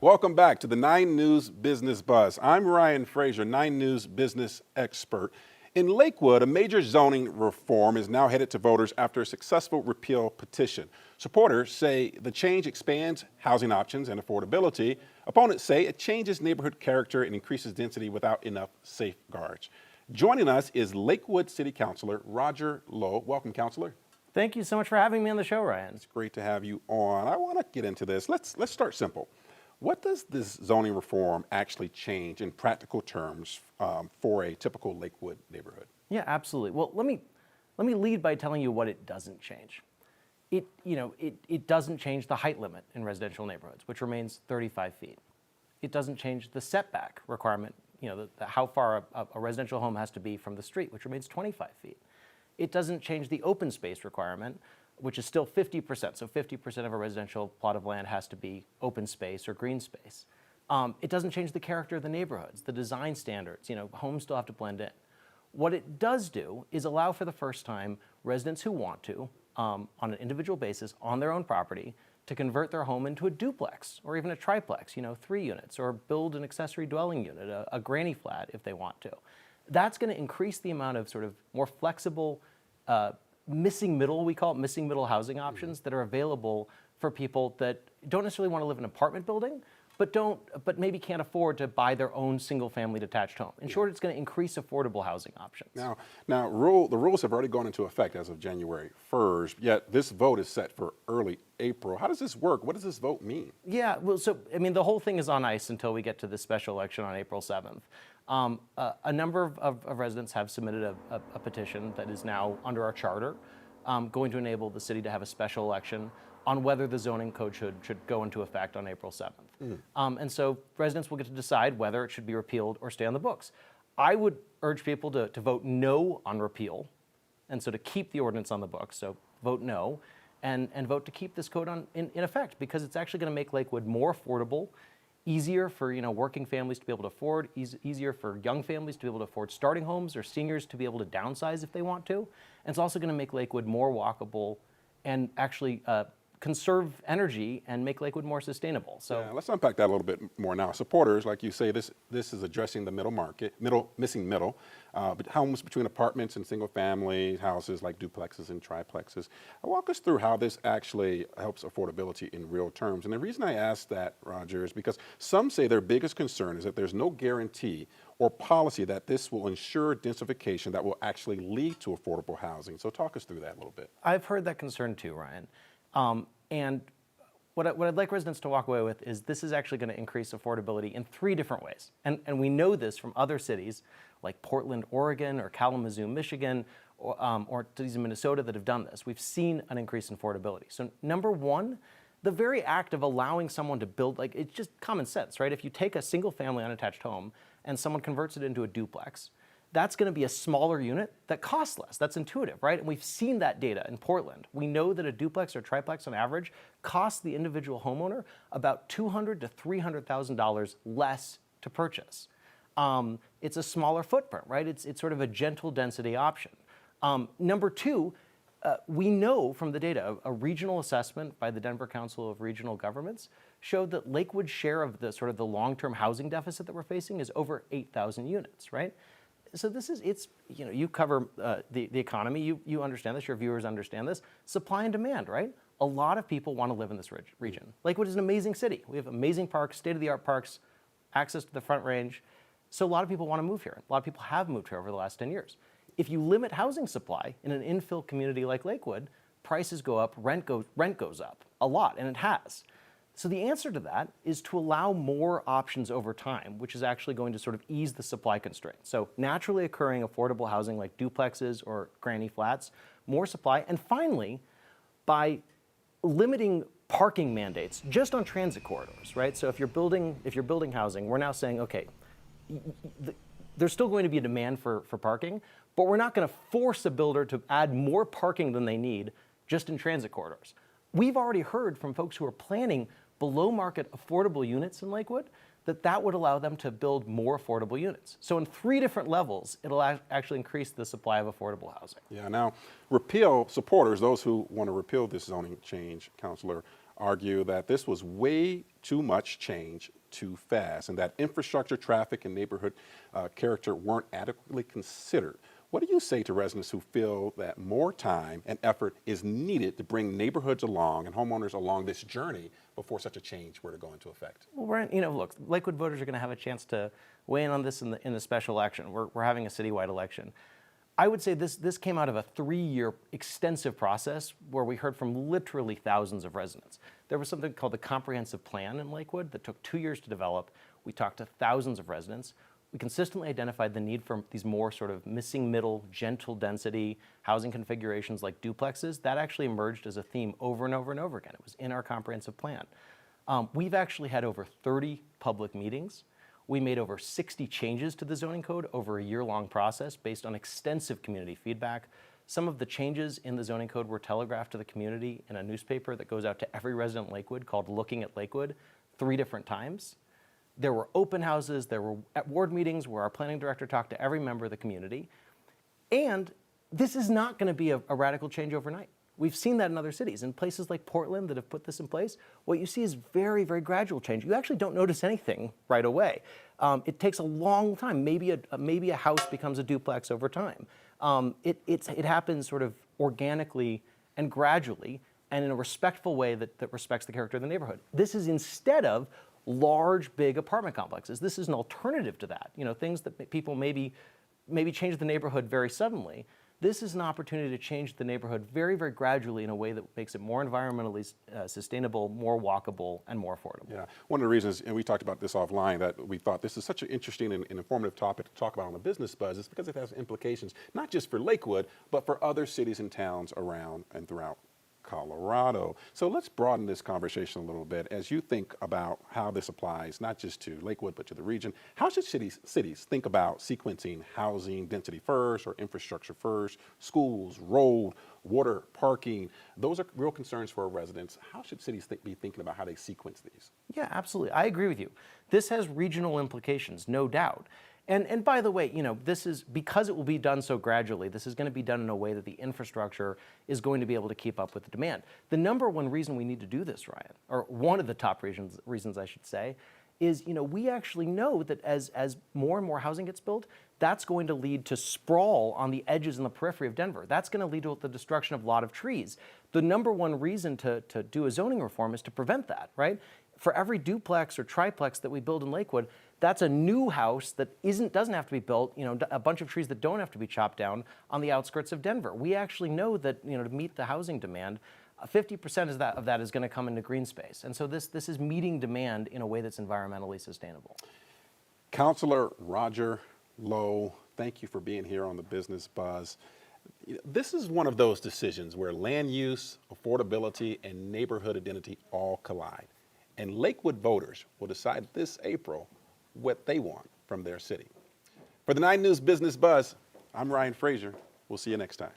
Welcome back to the 9 News Business Buzz. I'm Ryan Frazier, 9 News business expert. In Lakewood, a major zoning reform is now headed to voters after a successful repeal petition. Supporters say the change expands housing options and affordability. Opponents say it changes neighborhood character and increases density without enough safeguards. Joining us is Lakewood City Councilor Roger Lowe. Welcome, Councilor. Thank you so much for having me on the show, Ryan. It's great to have you on. I want to get into this. Let's start simple. What does this zoning reform actually change in practical terms for a typical Lakewood neighborhood? Yeah, absolutely. Well, let me lead by telling you what it doesn't change. It doesn't change the height limit in residential neighborhoods, which remains 35 feet. It doesn't change the setback requirement, how far a residential home has to be from the street, which remains 25 feet. It doesn't change the open space requirement, which is still 50%. So 50% of a residential plot of land has to be open space or green space. It doesn't change the character of the neighborhoods, the design standards. Homes still have to blend in. What it does do is allow for the first time residents who want to, on an individual basis, on their own property, to convert their home into a duplex or even a triplex, 3 units, or build an accessory dwelling unit, a granny flat if they want to. That's going to increase the amount of sort of more flexible missing middle, we call it missing middle housing options that are available for people that don't necessarily want to live in an apartment building, but maybe can't afford to buy their own single family detached home. In short, it's going to increase affordable housing options. Now the rules have already gone into effect as of January 1st, yet this vote is set for early April. How does this work? What does this vote mean? Yeah, well, the whole thing is on ice until we get to the special election on April 7th. A number of residents have submitted a petition that is now under our charter, going to enable the city to have a special election on whether the zoning code should go into effect on April 7th. And so residents will get to decide whether it should be repealed or stay on the books. I would urge people to vote no on repeal, and so to keep the ordinance on the books, so vote no, and vote to keep this code in effect, because it's actually going to make Lakewood more affordable, easier for working families to be able to afford, easier for young families to be able to afford starting homes, or seniors to be able to downsize if they want to. And it's also going to make Lakewood more walkable and actually conserve energy and make Lakewood more sustainable. So yeah, let's unpack that a little bit more now. Supporters, like you say, this is addressing the missing middle, but homes between apartments and single family houses like duplexes and triplexes. Walk us through how this actually helps affordability in real terms. And the reason I ask that, Roger, is because some say their biggest concern is that there's no guarantee or policy that this will ensure densification that will actually lead to affordable housing. So talk us through that a little bit. I've heard that concern too, Ryan. And what I'd like residents to walk away with is this is actually going to increase affordability in 3 different ways. And we know this from other cities like Portland, Oregon, or Kalamazoo, Michigan, or cities in Minnesota that have done this. We've seen an increase in affordability. So number one, the very act of allowing someone to build, it's just common sense, right? If you take a single family unattached home and someone converts it into a duplex, that's going to be a smaller unit that costs less. That's intuitive, right? And we've seen that data in Portland. We know that a duplex or triplex on average costs the individual homeowner about $200,000 to $300,000 less to purchase. It's a smaller footprint, right? It's sort of a gentle density option. Number two, we know from the data, a regional assessment by the Denver Council of Regional Governments showed that Lakewood's share of the sort of the long-term housing deficit that we're facing is over 8,000 units, right? So you cover the economy, you understand this, your viewers understand this. Supply and demand, right? A lot of people want to live in this region. Lakewood is an amazing city. We have amazing parks, state-of-the-art parks, access to the Front Range. So a lot of people want to move here. A lot of people have moved here over the last 10 years. If you limit housing supply in an infill community like Lakewood, prices go up, rent goes up a lot, and it has. So the answer to that is to allow more options over time, which is actually going to sort of ease the supply constraints. So naturally occurring affordable housing like duplexes or granny flats, more supply. And finally, by limiting parking mandates just on transit corridors, right? So if you're building housing, we're now saying, okay, there's still going to be a demand for parking, but we're not going to force a builder to add more parking than they need just in transit corridors. We've already heard from folks who are planning below market affordable units in Lakewood that would allow them to build more affordable units. So in 3 different levels, it'll actually increase the supply of affordable housing. Yeah, now repeal supporters, those who want to repeal this zoning change, Councilor, argue that this was way too much change too fast and that infrastructure, traffic, and neighborhood character weren't adequately considered. What do you say to residents who feel that more time and effort is needed to bring neighborhoods along and homeowners along this journey before such a change were to go into effect? Well, look, Lakewood voters are going to have a chance to weigh in on this in the special election. We're having a citywide election. I would say this came out of a 3-year extensive process where we heard from literally thousands of residents. There was something called the comprehensive plan in Lakewood that took 2 years to develop. We talked to thousands of residents. We consistently identified the need for these more sort of missing middle, gentle density housing configurations like duplexes. That actually emerged as a theme over and over and over again. It was in our comprehensive plan. We've actually had over 30 public meetings. We made over 60 changes to the zoning code over a year-long process based on extensive community feedback. Some of the changes in the zoning code were telegraphed to the community in a newspaper that goes out to every resident in Lakewood called Looking at Lakewood 3 different times. There were open houses, there were at ward meetings where our planning director talked to every member of the community. And this is not going to be a radical change overnight. We've seen that in other cities. In places like Portland that have put this in place, what you see is very, very gradual change. You actually don't notice anything right away. It takes a long time. Maybe a house becomes a duplex over time. It happens sort of organically and gradually and in a respectful way that respects the character of the neighborhood. This is instead of large, big apartment complexes. This is an alternative to that. Things that people maybe change the neighborhood very suddenly. This is an opportunity to change the neighborhood very, very gradually in a way that makes it more environmentally sustainable, more walkable, and more affordable. Yeah, one of the reasons, and we talked about this offline, that we thought this is such an interesting and informative topic to talk about on the Business Buzz is because it has implications not just for Lakewood, but for other cities and towns around and throughout Colorado. So let's broaden this conversation a little bit as you think about how this applies not just to Lakewood but to the region. How should cities think about sequencing housing density first or infrastructure first, schools, road, water, parking? Those are real concerns for our residents. How should cities be thinking about how they sequence these? Yeah, absolutely. I agree with you. This has regional implications, no doubt. And by the way, this is because it will be done so gradually. This is going to be done in a way that the infrastructure is going to be able to keep up with the demand. The number one reason we need to do this, Ryan, or one of the top reasons I should say, is we actually know that as more and more housing gets built, that's going to lead to sprawl on the edges and the periphery of Denver. That's going to lead to the destruction of a lot of trees. The number one reason to do a zoning reform is to prevent that, right? For every duplex or triplex that we build in Lakewood, that's a new house that doesn't have to be built, a bunch of trees that don't have to be chopped down on the outskirts of Denver. We actually know that, to meet the housing demand, 50% of that is going to come into green space. And so this is meeting demand in a way that's environmentally sustainable. Councilor Roger Lowe, thank you for being here on the Business Buzz. This is one of those decisions where land use, affordability, and neighborhood identity all collide. And Lakewood voters will decide this April what they want from their city. For the 9 News Business Buzz, I'm Ryan Frazier. We'll see you next time.